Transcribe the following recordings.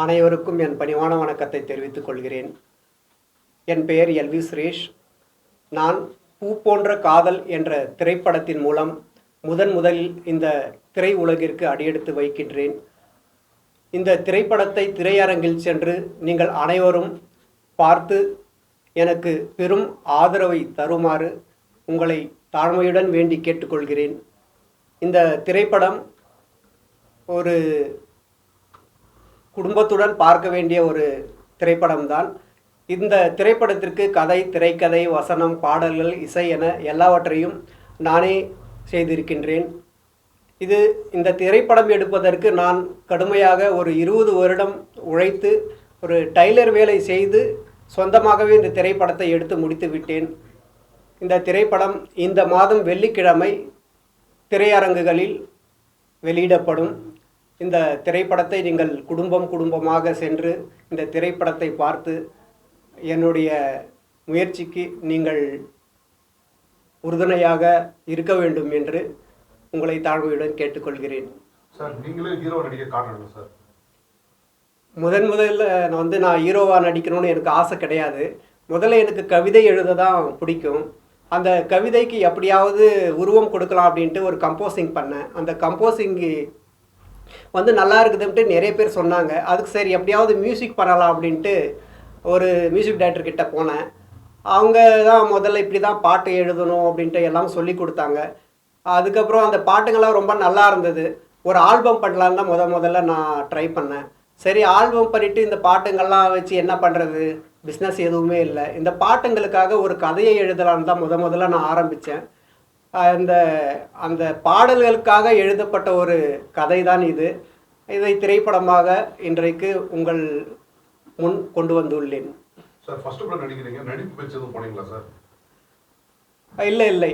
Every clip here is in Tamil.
அனைவருக்கும் என் பணிவான வணக்கத்தை தெரிவித்துக் கொள்கிறேன். என் பெயர் எல்வி சுரேஷ். நான் பூ போன்ற காதல் என்ற திரைப்படத்தின் மூலம் முதலில் இந்த திரை உலகிற்கு அடியெடுத்து வைக்கின்றேன். இந்த திரைப்படத்தை திரையரங்கில் சென்று நீங்கள் அனைவரும் பார்த்து எனக்கு பெரும் ஆதரவை தருமாறு உங்களை தாழ்மையுடன் வேண்டி கேட்டுக்கொள்கிறேன். இந்த திரைப்படம் ஒரு குடும்பத்துடன் பார்க்க வேண்டிய ஒரு திரைப்படம்தான். இந்த திரைப்படத்திற்கு கதை, திரைக்கதை, வசனம், பாடல்கள், இசை என எல்லாவற்றையும் நானே செய்திருக்கின்றேன். இந்த திரைப்படம் எடுப்பதற்கு நான் கடுமையாக ஒரு 20 வருடம் உழைத்து ஒரு டைலர் வேலை செய்து சொந்தமாகவே இந்த திரைப்படத்தை எடுத்து முடித்து விட்டேன். இந்த திரைப்படம் இந்த மாதம் வெள்ளிக்கிழமை திரையரங்குகளில் வெளியிடப்படும். இந்த திரைப்படத்தை நீங்கள் குடும்பமாக சென்று இந்த திரைப்படத்தை பார்த்து என்னுடைய முயற்சிக்கு நீங்கள் உறுதுணையாக இருக்க வேண்டும் என்று உங்களை தாழ்மையுடன் கேட்டுக்கொள்கிறேன். சார், நீங்களே ஹீரோ நடிக்க காரணம் சார்? முதல்ல நான் ஹீரோவாக நடிக்கணும்னு எனக்கு ஆசை கிடையாது. முதல்ல எனக்கு கவிதை எழுத தான் பிடிக்கும். அந்த கவிதைக்கு எப்படியாவது உருவம் கொடுக்கலாம் அப்படின்ட்டு ஒரு கம்போசிங் பண்ணேன். அந்த கம்போசிங்கு நல்லா இருக்குதுன்ட்டு நிறைய பேர் சொன்னாங்க. அதுக்கு சரி எப்படியாவது மியூசிக் பண்ணலாம் அப்படின்ட்டு ஒரு மியூசிக் டைரக்டர் கிட்ட போனேன். அவங்க தான் முதல்ல இப்படி தான் பாட்டு எழுதணும் அப்படின்ட்டு எல்லாம் சொல்லி கொடுத்தாங்க. அதுக்கப்புறம் அந்த பாட்டுங்கள்லாம் ரொம்ப நல்லா இருந்தது. ஒரு ஆல்பம் பண்ணலான்னு தான் முதல்ல நான் ட்ரை பண்ணேன். சரி, ஆல்பம் பண்ணிவிட்டு இந்த பாட்டுங்கள்லாம் வச்சு என்ன பண்ணுறது, பிஸ்னஸ் எதுவுமே இல்லை. இந்த பாட்டுங்களுக்காக ஒரு கதையை எழுதலான்னு தான் முதல்ல நான் ஆரம்பித்தேன். அந்த பாடல்களுக்காக எழுதப்பட்ட ஒரு கதை தான் இது. இதை திரைப்படமாக இன்றைக்கு உங்கள் முன் கொண்டு வந்துள்ளேன். சார், ஃபர்ஸ்ட் படம் நடிக்கிறீங்க, நடிப்பு பயிற்சி எதுவும் போனீங்களா சார்? இல்லை.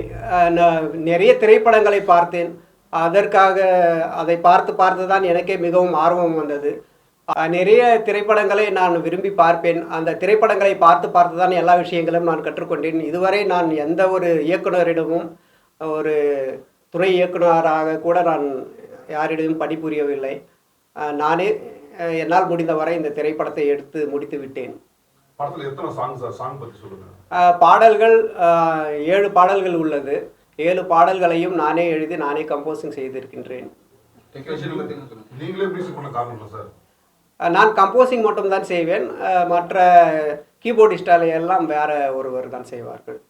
நான் நிறைய திரைப்படங்களை பார்த்தேன். அதற்காக அதை பார்த்து தான் எனக்கே மிகவும் ஆர்வம் வந்தது. நிறைய திரைப்படங்களை நான் விரும்பி பார்ப்பேன். அந்த திரைப்படங்களை பார்த்து தான் எல்லா விஷயங்களும் நான் கற்றுக்கொண்டேன். இதுவரை நான் எந்த ஒரு இயக்குனரிடமும், ஒரு துணை இயக்குனராக கூட நான் யாரிடமும் பணிபுரியவில்லை. நானே என்னால் முடிந்தவரை இந்த திரைப்படத்தை எடுத்து முடித்து விட்டேன். படத்தில் எத்தனை சாங் பற்றி சொல்லுங்க. பாடல்கள் 7 பாடல்கள் உள்ளது. 7 பாடல்களையும் நானே எழுதி நானே கம்போசிங் செய்திருக்கின்றேன். நீங்களே மியூசிக் பண்ண காரணம் சார்? நான் கம்போசிங் மட்டும்தான் செய்வேன். மற்ற கீபோர்டிஸ்டால எல்லாம் வேற ஒருவர் தான் செய்வார்கள்.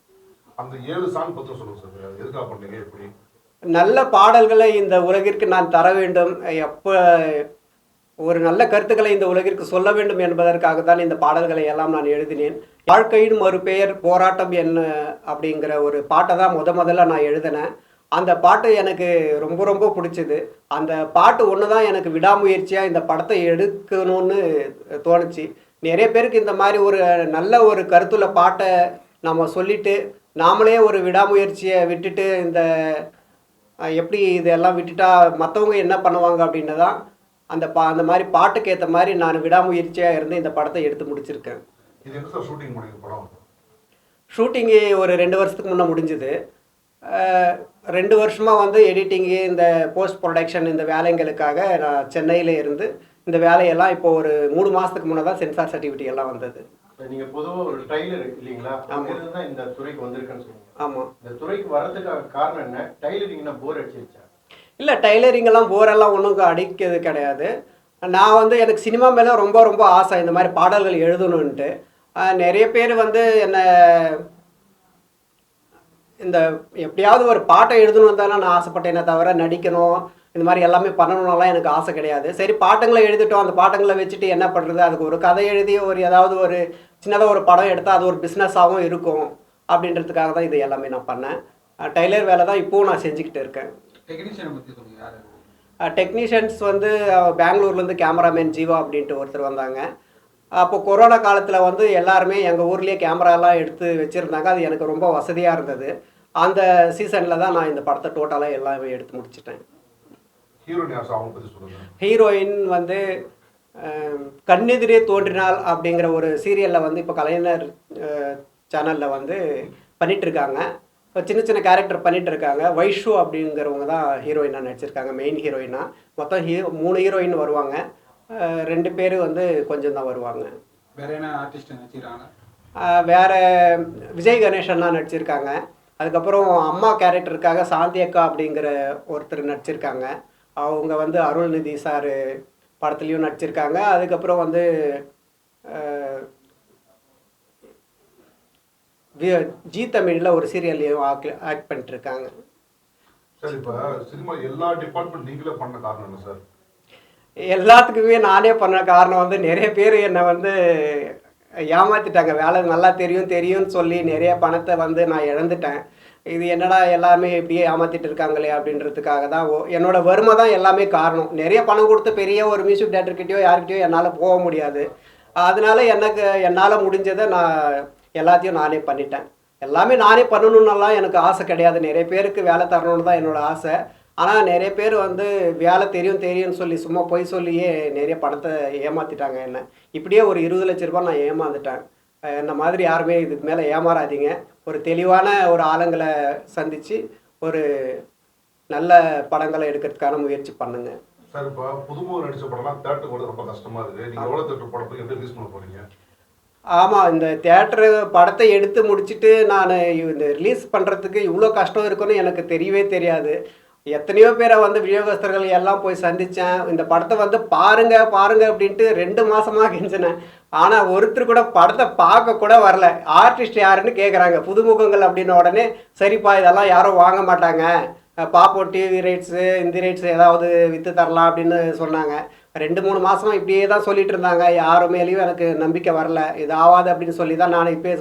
அந்த 7 சாங் பற்றி சொல்லுங்க சார். எதுக்காக பண்ணீங்க, எப்படி? நல்ல பாடல்களை இந்த உலகிற்கு நான் தர வேண்டும், ஒரு நல்ல கருத்துக்களை இந்த உலகிற்கு சொல்ல வேண்டும் என்பதற்காக தான் இந்த பாடல்களை எல்லாம் நான் எழுதினேன். வாழ்க்கையின் மறுபெயர் போராட்டம் என்ன அப்படிங்கிற ஒரு பாட்டை தான் முதல்ல நான் எழுதினேன். அந்த பாட்டு எனக்கு ரொம்ப பிடிச்சது. அந்த பாட்டு ஒன்று தான் எனக்கு விடாமுயற்சியாக இந்த படத்தை எடுக்கணும்னு தோணுச்சு. நிறைய பேருக்கு இந்த மாதிரி ஒரு நல்ல ஒரு கருத்துள்ள பாட்டை நம்ம சொல்லிவிட்டு நாமளே ஒரு விடாமுயற்சியை விட்டுட்டு எப்படி இதெல்லாம் விட்டுட்டா மற்றவங்க என்ன பண்ணுவாங்க அப்படின்னு தான் அந்த மாதிரி பாட்டுக்கு ஏற்ற மாதிரி நான் விடாமுயற்சியாக இருந்து இந்த படத்தை எடுத்து முடிச்சிருக்கேன். இது என்ன சார் ஷூட்டிங் முடியுது படம்? ஷூட்டிங்கு ஒரு 2 வருஷத்துக்கு முன்னே முடிஞ்சுது. 2 வருஷமாக எடிட்டிங்கு, இந்த போஸ்ட் ப்ரொடக்ஷன், இந்த வேலைங்களுக்காக நான் சென்னையில் இருந்து இந்த வேலையெல்லாம் இப்போ ஒரு 3 மாதத்துக்கு முன்னே தான் சென்சார் சர்டிஃபிகேட் எல்லாம் வந்தது. நீங்கள் பொதுவாக ஒரு டைலர் இல்லைங்களா? ஆமாம். தான் இந்த துறைக்கு வந்திருக்குன்னு சொல்லுங்க. ஆமாம். இந்த துறைக்கு வர்றதுக்காக காரணம் என்ன? டைலரிங்னா போர் அடிச்சிருச்சா? இல்லை, டைலரிங்கெல்லாம் போரெல்லாம் ஒன்றும் அடிக்கிறது கிடையாது. நான் எனக்கு சினிமா மேலே ரொம்ப ஆசை, இந்த மாதிரி பாடல்கள் எழுதணுன்ட்டு. நிறைய பேர் என்னை இந்த எப்படியாவது ஒரு பாட்டை எழுதணும்னு தானே நான் ஆசைப்பட்டேனே தவிர நடிக்கணும் இந்த மாதிரி எல்லாமே பண்ணணும்னாலாம் எனக்கு ஆசை கிடையாது. சரி, பாட்டுங்களை எழுதிட்டோம், அந்த பாட்டுங்களை வச்சுட்டு என்ன பண்ணுறது, அதுக்கு ஒரு கதை எழுதி ஏதாவது ஒரு சின்னதாக ஒரு படம் எடுத்தால் அது ஒரு பிஸ்னஸாகவும் இருக்கும் அப்படின்றதுக்காக தான் இது எல்லாமே நான் பண்ணேன். டைலர் வேலை தான் இப்போவும் நான் செஞ்சுக்கிட்டு இருக்கேன். டெக்னீஷியன்ஸ் பெங்களூர்லேருந்து கேமராமேன் ஜீவா அப்படின்ட்டு ஒருத்தர் வந்தாங்க. அப்போ கொரோனா காலத்தில் எல்லாருமே எங்கள் ஊர்லேயே கேமராலாம் எடுத்து வச்சுருந்தாங்க. அது எனக்கு ரொம்ப வசதியாக இருந்தது. அந்த சீசனில் தான் நான் இந்த படத்தை டோட்டலாக எல்லாமே எடுத்து முடிச்சிட்டேன். ஹீரோயின் கண்ணெதிரே தோன்றினால் அப்படிங்கிற ஒரு சீரியலில் இப்போ கலைஞர் சேனலில் பண்ணிகிட்ருக்காங்க. இப்போ சின்ன கேரக்டர் பண்ணிகிட்ருக்காங்க. வைஷு அப்படிங்கிறவங்க தான் ஹீரோயினாக நடிச்சிருக்காங்க, மெயின் ஹீரோயினாக. மொத்தம் 3 ஹீரோயின் வருவாங்க. 2 பேர் வந்து கொஞ்சம் தான் வருவாங்க. வேற என்ன ஆர்டிஸ்ட் நடிச்சிருக்காங்க? வேற விஜய் கணேசன்னா நடிச்சிருக்காங்க. அதுக்கப்புறம் அம்மா கேரக்டருக்காக சாந்தி அக்கா அப்படிங்கிற ஒருத்தர் நடிச்சிருக்காங்க. அவங்க வந்து அருள்நிதி சார் படத்துலையும் நடிச்சிருக்காங்க. அதுக்கப்புறம் வந்து அஹ், ஜீ தமிழில் ஒரு சீரியல்லையும் ஆக்ட் பண்ணிட்டுருக்காங்க. சார் இப்போ சினிமா எல்லா டிபார்ட்மெண்ட் நீங்களே பண்ண காரணம் என்ன சார்? எல்லாத்துக்குமே நானே பண்ண காரணம் வந்து நிறைய பேர் என்னை வந்து ஏமாத்திட்டாங்க. வேலை நல்லா தெரியும்னு சொல்லி நிறைய பணத்தை வந்து நான் இழந்துட்டேன். இது என்னடா எல்லாமே இப்படியே ஏமாத்திட்டு இருக்காங்களே அப்படின்றதுக்காக தான் என்னோட வறுமை தான் எல்லாமே காரணம். நிறைய பணம் கொடுத்து பெரிய ஒரு மியூசிக் டேரக்டர்கிட்டயோ யார்கிட்டயோ என்னால் போக முடியாது. அதனால என்னால் முடிஞ்சதை நான் எல்லாத்தையும் நானே பண்ணிட்டேன். எல்லாமே நானே பண்ணணுன்னெல்லாம் எனக்கு ஆசை கிடையாது. நிறைய பேருக்கு வேலை தரணுன்னு தான் என்னோட ஆசை. ஆனால் நிறைய பேர் வந்து வேலை தெரியும்னு சொல்லி சும்மா பொய் சொல்லியே நிறைய பணத்தை ஏமாற்றிட்டாங்க என்ன. இப்படியே ஒரு 20 லட்ச ரூபாய் நான் ஏமாந்துட்டேன். இந்த மாதிரி யாருமே இதுக்கு மேலே ஏமாறாதீங்க. ஒரு தெளிவான ஒரு ஆளுங்களை சந்தித்து ஒரு நல்ல படங்களை எடுக்கிறதுக்கான முயற்சி பண்ணுங்க. சார் இப்போ புதுமுகம் நடிச்ச படம்லாம் தேட்டருக்கு கூட ரொம்ப கஷ்டமா இருக்கு. நீங்கள் எவ்வளோ தேட்டர் படம் போய் எப்படி ரிலீஸ் பண்ண போறீங்க? ஆமாம், இந்த தியேட்டரு படத்தை எடுத்து முடிச்சுட்டு நான் இந்த ரிலீஸ் பண்ணுறதுக்கு இவ்வளோ கஷ்டம் இருக்குன்னு எனக்கு தெரியவே தெரியாது. எத்தனையோ பேரை வந்து விநியோகஸ்தர்கள் எல்லாம் போய் சந்தித்தேன். இந்த படத்தை வந்து பாருங்க அப்படின்ட்டு 2 மாதமாக கெஞ்சினேன். ஆனால் ஒருத்தர் கூட படத்தை பார்க்க கூட வரல. ஆர்டிஸ்ட் யாருன்னு கேட்குறாங்க. புதுமுகங்கள் அப்படின்ன உடனே சரிப்பா இதெல்லாம் யாரும் வாங்க மாட்டாங்க, பாப்போம் டிவி ரைட்ஸு இந்த ரைட்ஸு ஏதாவது விற்று தரலாம் அப்படின்னு சொன்னாங்க. 2-3 மாதமாக இப்படியே தான் சொல்லிட்டு இருந்தாங்க. யார் மேலேயும் எனக்கு நம்பிக்கை வரல. இது ஆகாது அப்படின்னு சொல்லி தான் நான் இப்போ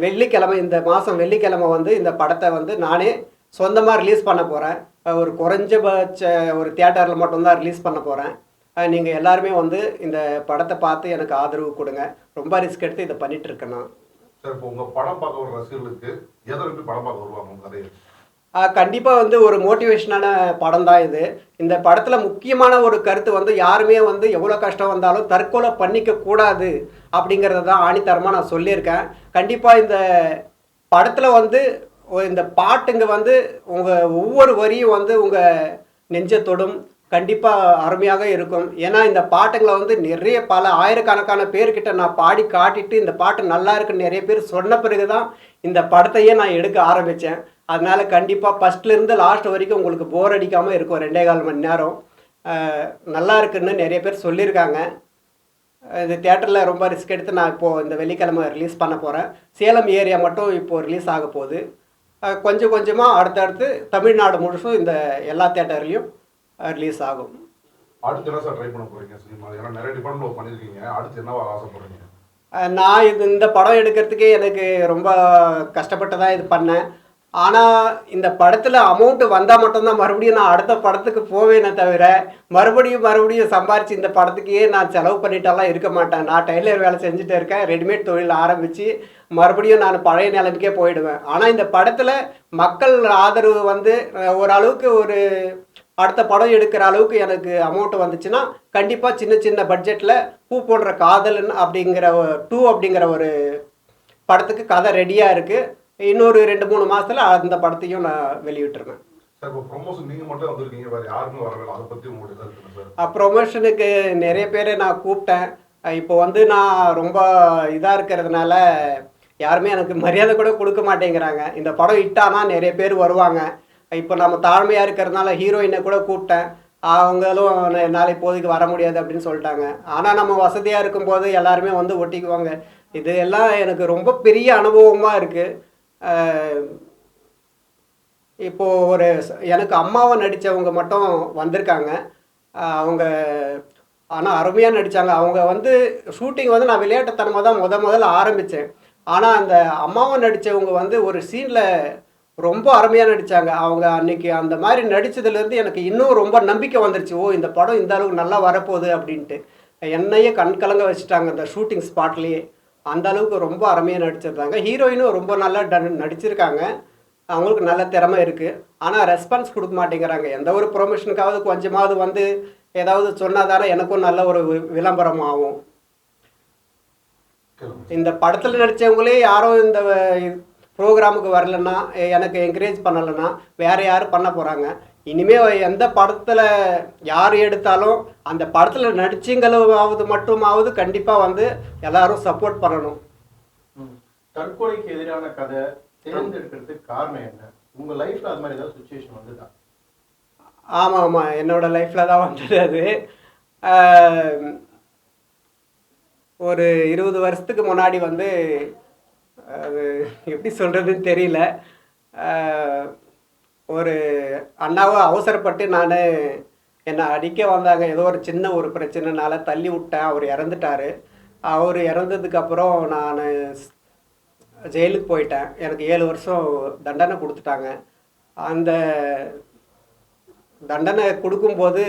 வெள்ளிக்கிழமை, இந்த மாதம் வெள்ளிக்கிழமை வந்து இந்த படத்தை வந்து நானே சொந்தமாக ரிலீஸ் பண்ண போகிறேன். ஒரு குறைஞ்சபட்ச ஒரு தியேட்டரில் மட்டும்தான் ரிலீஸ் பண்ண போகிறேன். நீங்கள் எல்லாருமே வந்து இந்த படத்தை பார்த்து எனக்கு ஆதரவு கொடுங்க. ரொம்ப ரிஸ்க் எடுத்து இதை பண்ணிகிட்ருக்கேன் நான். சார் இப்போ உங்கள் படம் பார்க்க வர ரசிகர்களுக்கு எதை எப்படி படம் பார்க்க வருவாங்க உங்கள் கதையை? கண்டிப்பாக வந்து ஒரு மோட்டிவேஷனான படம் தான் இது. இந்த படத்தில் முக்கியமான ஒரு கருத்து வந்து யாருமே வந்து எவ்வளோ கஷ்டம் வந்தாலும் தற்கொலை பண்ணிக்க கூடாது அப்படிங்கிறத தான் ஆணித்தரமாக நான் சொல்லியிருக்கேன். கண்டிப்பாக இந்த படத்தில் வந்து இந்த பாட்டுங்க வந்து உங்கள் ஒவ்வொரு வரியும் வந்து உங்கள் நெஞ்சத்தொடும். கண்டிப்பாக அருமையாக இருக்கும். ஏன்னா இந்த பாட்டுங்களை வந்து நிறைய பல ஆயிரக்கணக்கான பேர்கிட்ட நான் பாடி காட்டிட்டு இந்த பாட்டு நல்லா இருக்குன்னு நிறைய பேர் சொன்ன பிறகு தான் இந்த படத்தையே நான் எடுக்க ஆரம்பித்தேன். அதனால் கண்டிப்பாக ஃபஸ்ட்லேருந்து லாஸ்ட் வரைக்கும் உங்களுக்கு போர் அடிக்காமல் இருக்கும். 2.25 மணி நேரம் நல்லா இருக்குன்னு நிறைய பேர் சொல்லியிருக்காங்க. இது தியேட்டரில் ரொம்ப ரிஸ்க் எடுத்து நான் இப்போது இந்த வெள்ளிக்கிழமை ரிலீஸ் பண்ண போகிறேன். சேலம் ஏரியா மட்டும் இப்போது ரிலீஸ் ஆக போகுது. கொஞ்சம் கொஞ்சமாக அடுத்தடுத்து தமிழ்நாடு முழுசும் இந்த எல்லா தியேட்டர்லேயும் ரிலீஸ் ஆகும். அடுத்து என்ன சார் ட்ரை பண்ண போகிறீங்க சினிமா? ஏன்னா நிறைய டிபார்ட்மெண்ட் பண்ணியிருக்கீங்க. அடுத்து என்னவா ஆசைப்படுறீங்க? நான் இந்த படம் எடுக்கிறதுக்கே எனக்கு ரொம்ப கஷ்டப்பட்டு தான் இது பண்ணேன். ஆனால் இந்த படத்தில் அமௌண்ட்டு வந்தால் மட்டும்தான் மறுபடியும் நான் அடுத்த படத்துக்கு போவேனே தவிர மறுபடியும் சம்பாரித்து இந்த படத்துக்கே நான் செலவு பண்ணிட்டெல்லாம் இருக்க மாட்டேன். நான் டெய்லர் வேலை செஞ்சுட்டு இருக்கேன். ரெடிமேட் தொழில் ஆரம்பித்து மறுபடியும் நான் பழைய நிலைமைக்கே போயிடுவேன். ஆனால் இந்த படத்தில் மக்கள் ஆதரவு வந்து ஓரளவுக்கு ஒரு அடுத்த படம் எடுக்கிற அளவுக்கு எனக்கு அமௌண்ட் வந்துச்சுன்னா கண்டிப்பாக சின்ன பட்ஜெட்டில் பூ போடுற காதலன் அப்படிங்கிற 2 அப்படிங்கிற ஒரு படத்துக்கு கதை ரெடியாக இருக்குது. இன்னொரு 2-3 மாதத்தில் அந்த படத்தையும் நான் வெளியிட்டுருவேன். சார் இப்போ ப்ரொமோஷன் நீங்கள் மட்டும் வந்திருக்கீங்க, வேறு யாருமே வரவில்லை. அதை பற்றி உங்களுடைய கருத்து என்ன சார்? ப்ரொமோஷனுக்கு நிறைய பேரை நான் கூப்பிட்டேன். இப்போ வந்து நான் ரொம்ப இதாக இருக்கிறதுனால யாருமே எனக்கு மரியாதை கூட கொடுக்க மாட்டேங்கிறாங்க. இந்த படம் ஹிட்டானா நிறைய பேர் வருவாங்க. இப்போ நம்ம தாழ்மையாக இருக்கிறதுனால ஹீரோயினை கூட கூப்பிட்டேன். அவங்களும் என்னால் இப்போதைக்கு வர முடியாது அப்படின்னு சொல்லிட்டாங்க. ஆனால் நம்ம வசதியாக இருக்கும்போது எல்லாருமே வந்து ஒட்டிக்குவாங்க. இது எல்லாம் எனக்கு ரொம்ப பெரிய அனுபவமாக இருக்குது. இப்போது எனக்கு அம்மாவை நடித்தவங்க மட்டும் வந்திருக்காங்க. அவங்க ஆனால் அருமையாக நடித்தாங்க. அவங்க வந்து ஷூட்டிங் வந்து நான் விளையாட்டுத்தனமாக தான் முதல்ல ஆரம்பித்தேன். ஆனால் அந்த அம்மாவை நடித்தவங்க வந்து ஒரு சீனில் ரொம்ப அருமையாக நடித்தாங்க. அவங்க அன்றைக்கி அந்த மாதிரி நடித்ததுலேருந்து எனக்கு இன்னும் ரொம்ப நம்பிக்கை வந்துருச்சு. ஓ, இந்த படம் இந்த அளவுக்கு நல்லா வரப்போகுது அப்படின்ட்டு என்னையே கண்கலங்க வச்சுட்டாங்க அந்த ஷூட்டிங் ஸ்பாட்லேயே. அந்த அளவுக்கு ரொம்ப அருமையாக நடிச்சிருந்தாங்க. ஹீரோயினும் ரொம்ப நல்லா நடிச்சிருக்காங்க. அவங்களுக்கு நல்ல திறமை இருக்குது. ஆனால் ரெஸ்பான்ஸ் கொடுக்க மாட்டேங்கிறாங்க. எந்த ஒரு ப்ரொமோஷனுக்காவது கொஞ்சமாவது வந்து ஏதாவது சொன்னால் தானே எனக்கும் நல்ல ஒரு விளம்பரம் ஆகும். இந்த படத்தில் நடித்தவங்களே யாரும் இந்த ப்ரோக்ராமுக்கு வரலன்னா, எனக்கு என்கரேஜ் பண்ணலைன்னா வேறு யாரும் பண்ண போகிறாங்க? இனிமே எந்த படத்தில் யார் எடுத்தாலும் அந்த படத்தில் நடிச்சிங்களாவது மட்டுமாவது கண்டிப்பாக வந்து எல்லாரும் சப்போர்ட் பண்ணணும். தற்கொலைக்கு எதிரான கதை தேர்ந்தெடுக்கிறதுக்கு காரணம் என்ன? உங்க லைஃப்ல அது மாதிரி ஏதாவது சுச்சுவேஷன் வந்துதா? ஆமாம் ஆமாம், என்னோடய லைஃப்பில் தான் வந்தது அது. ஆஹ், ஒரு 20 வருஷத்துக்கு முன்னாடி வந்து அது எப்படி சொல்கிறதுன்னு தெரியல. ஆஹ், ஒரு அண்ணாவை அவசரப்பட்டு நான் என்னை அடிக்க வந்தாங்க. ஏதோ ஒரு சின்ன ஒரு பிரச்சனைனால தள்ளி விட்டேன். அவர் இறந்துட்டார். அவர் இறந்ததுக்கப்புறம் நான் ஜெயிலுக்கு போயிட்டேன். எனக்கு 7 வருஷம் தண்டனை கொடுத்துட்டாங்க. அந்த தண்டனை கொடுக்கும்போது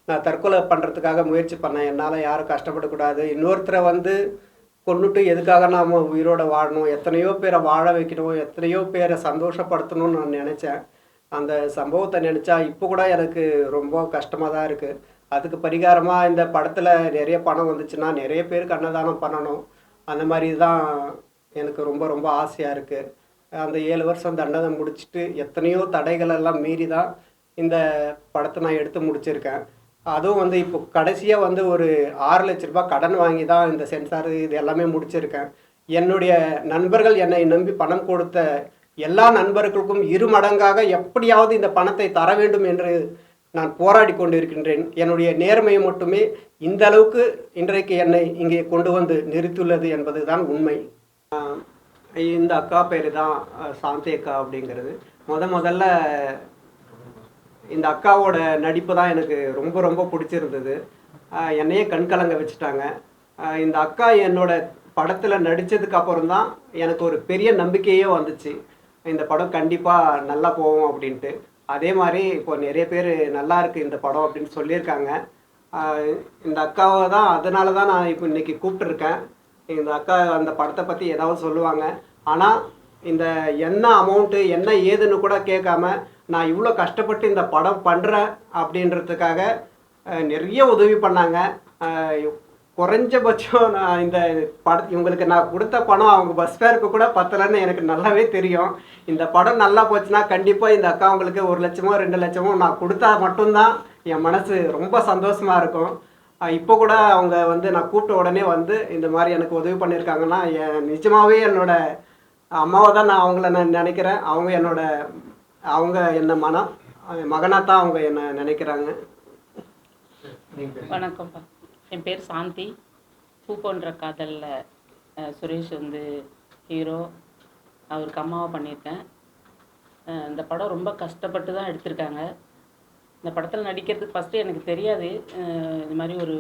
நான் தற்கொலை பண்ணுறதுக்காக முயற்சி பண்ணேன். என்னால் யாரும் கஷ்டப்படக்கூடாது, இன்னொருத்தரை வந்து கொண்டுட்டு எதுக்காக நாம் உயிரோடு வாழணும், எத்தனையோ பேரை வாழ வைக்கணும், எத்தனையோ பேரை சந்தோஷப்படுத்தணும்னு நான் நினச்சேன். அந்த சம்பவத்தை நினச்சா இப்போ கூட எனக்கு ரொம்ப கஷ்டமாக தான் இருக்குது. அதுக்கு பரிகாரமாக இந்த படத்தில் நிறைய பணம் வந்துச்சுன்னா நிறைய பேருக்கு அன்னதானம் பண்ணணும். அந்த மாதிரி தான் எனக்கு ரொம்ப ரொம்ப ஆசையாக இருக்குது. அந்த 7 வருஷம் தண்டனை முடிச்சுட்டு எத்தனையோ தடைகளெல்லாம் மீறி தான் இந்த படத்தை நான் எடுத்து முடிச்சிருக்கேன். அதுவும் வந்து இப்போ கடைசியாக வந்து ஒரு 6 லட்ச ரூபாய் கடன் வாங்கி தான் இந்த சென்சார் இது எல்லாமே முடிச்சிருக்கேன். என்னுடைய நண்பர்கள் என்னை நம்பி பணம் கொடுத்த எல்லா நண்பர்களுக்கும் 2 மடங்காக எப்படியாவது இந்த பணத்தை தர வேண்டும் என்று நான் போராடி கொண்டிருக்கின்றேன். என்னுடைய நேர்மையை மட்டுமே இந்த அளவுக்கு இன்றைக்கு என்னை இங்கே கொண்டு வந்து நிறுத்தியுள்ளது என்பது தான் உண்மை. இந்த அக்கா பேர் தான் சாந்தி அக்கா அப்படிங்கிறது. முதல்ல இந்த அக்காவோட நடிப்பு தான் எனக்கு ரொம்ப ரொம்ப பிடிச்சிருந்தது. என்னையே கண்கலங்க வச்சுட்டாங்க. இந்த அக்கா என்னோட படத்தில் நடித்ததுக்கு அப்புறம் தான் எனக்கு ஒரு பெரிய நம்பிக்கையே வந்துச்சு, இந்த படம் கண்டிப்பாக நல்லா போகும் அப்படின்ட்டு. அதே மாதிரி இப்போ நிறைய பேர் நல்லா இருக்குது இந்த படம் அப்படின்னு சொல்லியிருக்காங்க. இந்த அக்காவை தான் அதனால தான் நான் இப்போ இன்றைக்கி கூப்பிட்டுருக்கேன். இந்த அக்கா அந்த படத்தை பற்றி ஏதாவது சொல்லுவாங்க. ஆனால் இந்த என்ன அமௌண்ட்டு என்ன ஏதுன்னு கூட கேட்காம நான் இவ்வளோ கஷ்டப்பட்டு இந்த படம் பண்ணுறேன் அப்படின்றதுக்காக நிறைய உதவி பண்ணாங்க. குறைஞ்சபட்சம் நான் இந்த இவங்களுக்கு நான் கொடுத்த பணம் அவங்க பஸ் ஃபேருக்கு கூட பத்தலைன்னு எனக்கு நல்லாவே தெரியும். இந்த படம் நல்லா போச்சுன்னா கண்டிப்பாக இந்த அக்கா அவங்களுக்கு 1 லட்சமோ 2 லட்சமோ நான் கொடுத்தா மட்டும்தான் என் மனசு ரொம்ப சந்தோஷமாக இருக்கும். இப்போ கூட அவங்க வந்து நான் கூப்பிட்ட உடனே வந்து இந்த மாதிரி எனக்கு உதவி பண்ணியிருக்காங்கன்னா நிஜமாகவே என்னோட அம்மாவை தான் நான் அவங்கள நான் நினைக்கிறேன். அவங்க என்ன மகனாக தான் அவங்க என்னை நினைக்கிறாங்க. வணக்கம்ப்பா, என் பேர் சாந்தி. பூ போன்ற காதலில் சுரேஷ் வந்து ஹீரோ, அவருக்கு அம்மாவை பண்ணியிருக்கேன். இந்த படம் ரொம்ப கஷ்டப்பட்டு தான் எடுத்திருக்காங்க. இந்த படத்தில் நடிக்கிறதுக்கு ஃபஸ்ட்டு எனக்கு தெரியாது. இது மாதிரி அவர்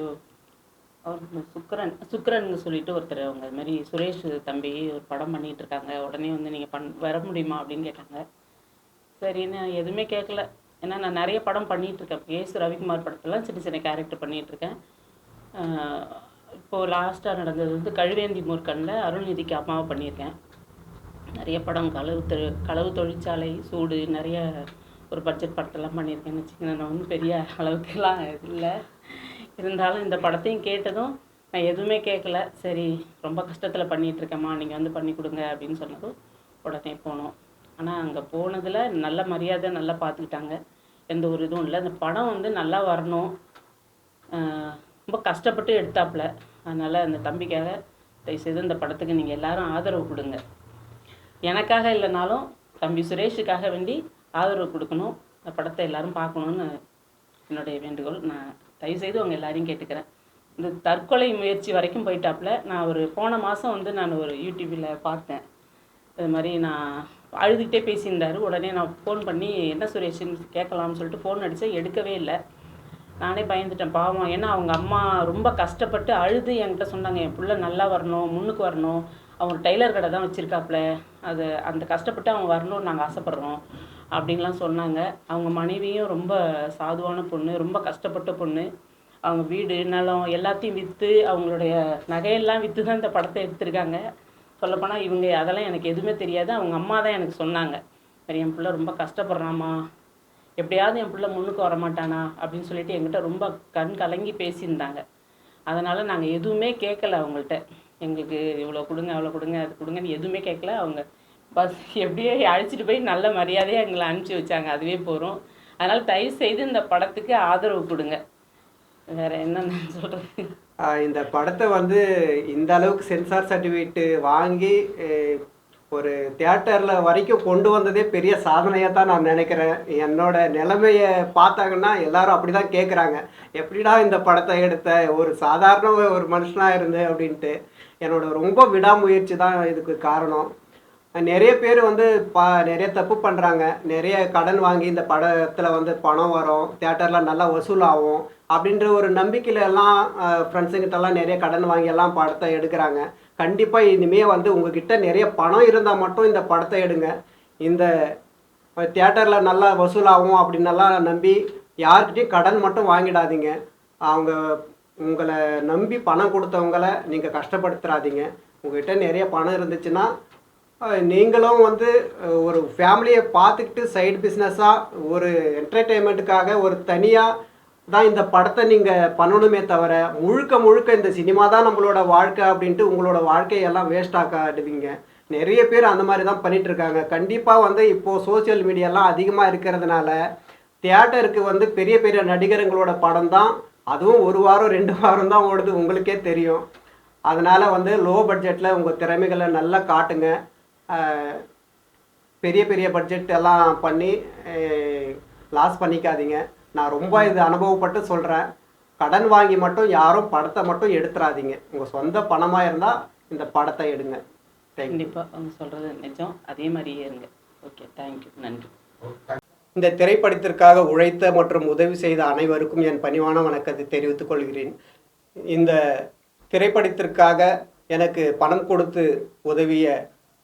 சுக்கரன்னு சொல்லிட்டு ஒருத்தர், அவங்க இது மாதிரி சுரேஷ் தம்பி ஒரு படம் பண்ணிகிட்டு இருக்காங்க, உடனே வந்து நீங்கள் வர முடியுமா அப்படின்னு கேட்டாங்க. சரின்னு எதுவுமே கேட்கல. ஏன்னா நான் நிறைய படம் பண்ணிகிட்ருக்கேன். எஸ் ரவிக்குமார் படத்துலலாம் சின்ன சின்ன கேரக்டர் பண்ணிகிட்ருக்கேன். இப்போது லாஸ்ட்டாக நடந்தது வந்து கழுவேந்தி மூர்க்கனில் அருள்நிதிக்கு அம்மாவை பண்ணியிருக்கேன். நிறைய படம் களவு தொழிற்சாலை, சூடு, நிறைய ஒரு பட்ஜெட் படத்தெல்லாம் பண்ணியிருக்கேன்னு வச்சுக்கோங்க. நான் வந்து பெரிய அளவுக்குலாம் இல்லை. இருந்தாலும் இந்த படத்தையும் கேட்டதும் நான் எதுவுமே கேட்கல. சரி, ரொம்ப கஷ்டத்தில் பண்ணிகிட்ருக்கேம்மா, நீங்கள் வந்து பண்ணி கொடுங்க அப்படின்னு சொன்னதும் உடனே போனோம். ஆனால் அங்கே போனதில் நல்ல மரியாதை, நல்லா பார்த்துக்கிட்டாங்க, எந்த ஒரு இதுவும் இல்லை. அந்த படம் வந்து நல்லா வரணும், ரொம்ப கஷ்டப்பட்டு எடுத்தாப்புல. அதனால் அந்த தம்பிக்காக தயவுசெய்து இந்த படத்துக்கு நீங்கள் எல்லோரும் ஆதரவு கொடுங்க. எனக்காக இல்லைனாலும் தம்பி சுரேஷுக்காக வேண்டி ஆதரவு கொடுக்கணும். இந்த படத்தை எல்லோரும் பார்க்கணுன்னு என்னுடைய வேண்டுகோள். நான் தயவுசெய்து அவங்க எல்லாரையும் கேட்டுக்கிறேன். இந்த தற்கொலை முயற்சி வரைக்கும் போயிட்டாப்புல. நான் போன மாதம் வந்து நான் ஒரு யூடியூப்பில் பார்த்தேன். இது மாதிரி நான் அழுதுகிட்டே பேசியிருந்தார். உடனே நான் ஃபோன் பண்ணி என்ன சுரேஷ்ன்னு கேட்கலாம்னு சொல்லிட்டு ஃபோன் அடித்தேன், எடுக்கவே இல்லை. நானே பயந்துட்டேன் பாவம். ஏன்னா அவங்க அம்மா ரொம்ப கஷ்டப்பட்டு அழுது என்கிட்ட சொன்னாங்க, என் பிள்ளை நல்லா வரணும், முன்னுக்கு வரணும், அவங்க டெய்லர் கடை தான் வச்சுருக்காப்புல, அந்த கஷ்டப்பட்டு அவங்க வரணும்னு நாங்கள் ஆசைப்பட்றோம் அப்படின்லாம் சொன்னாங்க. அவங்க மனைவியும் ரொம்ப சாதுவான பொண்ணு, ரொம்ப கஷ்டப்பட்ட பொண்ணு. அவங்க வீடு நிலம் எல்லாத்தையும் விற்று, அவங்களுடைய நகையெல்லாம் விற்று தான் இந்த படத்தை எடுத்திருக்காங்க. சொல்லப்போனால் இவங்க அதெல்லாம் எனக்கு எதுவுமே தெரியாது. அவங்க அம்மா தான் எனக்கு சொன்னாங்க, சரி என் பிள்ளை ரொம்ப கஷ்டப்படுறாம்மா, எப்படியாவது என் பிள்ளை முன்னுக்கு வரமாட்டானா அப்படின்னு சொல்லிட்டு என்கிட்ட ரொம்ப கண் கலங்கி பேசியிருந்தாங்க. அதனால் நாங்கள் எதுவுமே கேட்கல அவங்கள்ட்ட. எங்களுக்கு இவ்வளோ கொடுங்க, அவ்வளோ கொடுங்க, அது கொடுங்கன்னு எதுவுமே கேட்கல. அவங்க பஸ் எப்படியே அழைச்சிட்டு போய் நல்ல மரியாதையாக எங்களை அனுப்பிச்சி வச்சாங்க, அதுவே போகிறோம். அதனால் தயவு செய்து இந்த படத்துக்கு ஆதரவு கொடுங்க. வேற என்ன நான் சொல்கிறது. இந்த படத்தை வந்து இந்த அளவுக்கு சென்சார் சர்டிஃபிகேட்டு வாங்கி ஒரு தியேட்டரில் வரைக்கும் கொண்டு வந்ததே பெரிய சாதனையாக தான் நான் நினைக்கிறேன். என்னோட நிலைமையை பார்த்தாங்கன்னா எல்லாரும் அப்படி தான் கேட்குறாங்க, எப்படிடா இந்த படத்தை எடுத்த, ஒரு சாதாரண ஒரு மனுஷனாக இருந்து அப்படின்ட்டு. என்னோட ரொம்ப விடாமுயற்சி தான் இதுக்கு காரணம். நிறைய பேர் வந்து நிறைய தப்பு பண்ணுறாங்க. நிறைய கடன் வாங்கி இந்த படத்தில் வந்து பணம் வரும், தியேட்டரில் நல்லா வசூலாகும் அப்படின்ற ஒரு நம்பிக்கையில எல்லாம் ஃப்ரெண்ட்ஸுங்கிட்டலாம் நிறைய கடன் வாங்கி எல்லாம் படத்தை எடுக்கிறாங்க. கண்டிப்பாக இனிமேல் வந்து உங்ககிட்ட நிறைய பணம் இருந்தால் மட்டும் இந்த படத்தை எடுங்க. இந்த தியேட்டரில் நல்லா வசூலாகும் அப்படின்னெல்லாம் நம்பி யார்கிட்டையும் கடன் மட்டும் வாங்கிடாதீங்க. அவங்க உங்களை நம்பி பணம் கொடுத்தவங்கள நீங்கள் கஷ்டப்படுத்துறாதீங்க. உங்கள்கிட்ட நிறைய பணம் இருந்துச்சுன்னா நீங்களும் வந்து ஒரு ஃபேமிலியை பார்த்துக்கிட்டு சைடு பிஸ்னஸாக ஒரு என்டர்டெயின்மெண்ட்டுக்காக ஒரு தனியாக தான் இந்த படத்தை நீங்கள் பண்ணணுமே தவிர முழுக்க முழுக்க இந்த சினிமா தான் நம்மளோட வாழ்க்கை அப்படின்ட்டு உங்களோட வாழ்க்கையெல்லாம் வேஸ்ட் ஆக்காடுவீங்க. நிறைய பேர் அந்த மாதிரி தான் பண்ணிகிட்ருக்காங்க. கண்டிப்பாக வந்து இப்போது சோசியல் மீடியாலாம் அதிகமாக இருக்கிறதுனால தியேட்டருக்கு வந்து பெரிய பெரிய நடிகருங்களோட படம் தான், அதுவும் 1 வாரம் 2 வாரம் தான் ஓடுது, உங்களுக்கே தெரியும். அதனால் வந்து லோ பட்ஜெட்டில் உங்கள் திறமைகளை நல்லா காட்டுங்க. பெரிய பெரிய பட்ஜெட் எல்லாம் பண்ணி லாஸ் பண்ணிக்காதீங்க. நான் ரொம்ப இது அனுபவப்பட்டு சொல்கிறேன். கடன் வாங்கி மட்டும் யாரும் படத்தை மட்டும் எடுத்துடாதீங்க. உங்கள் சொந்த பணமாக இருந்தால் இந்த படத்தை எடுங்க. கண்டிப்பாக அவங்க சொல்கிறது நிஜம், அதே மாதிரியே இருங்க. ஓகே, தேங்க்யூ, நன்றி. இந்த திரைப்படத்திற்காக உழைத்த மற்றும் உதவி செய்த அனைவருக்கும் என் பணிவான வணக்கத்தை தெரிவித்துக் கொள்கிறேன். இந்த திரைப்படத்திற்காக எனக்கு பணம் கொடுத்து உதவிய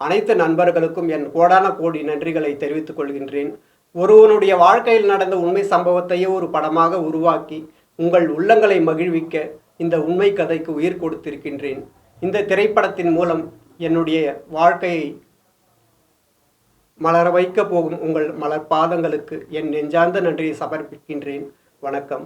அனைத்து நண்பர்களுக்கும் என் கோடான கோடி நன்றிகளை தெரிவித்துக் கொள்கின்றேன். ஒருவனுடைய வாழ்க்கையில் நடந்த உண்மை சம்பவத்தையே ஒரு படமாக உருவாக்கி உங்கள் உள்ளங்களை மகிழ்விக்க இந்த உண்மை கதைக்கு உயிர் கொடுத்திருக்கின்றேன். இந்த திரைப்படத்தின் மூலம் என்னுடைய வாழ்க்கையை மலர வைக்க போகும் உங்கள் மலர் பாதங்களுக்கு என் நெஞ்சார்ந்த நன்றியை சமர்ப்பிக்கின்றேன். வணக்கம்.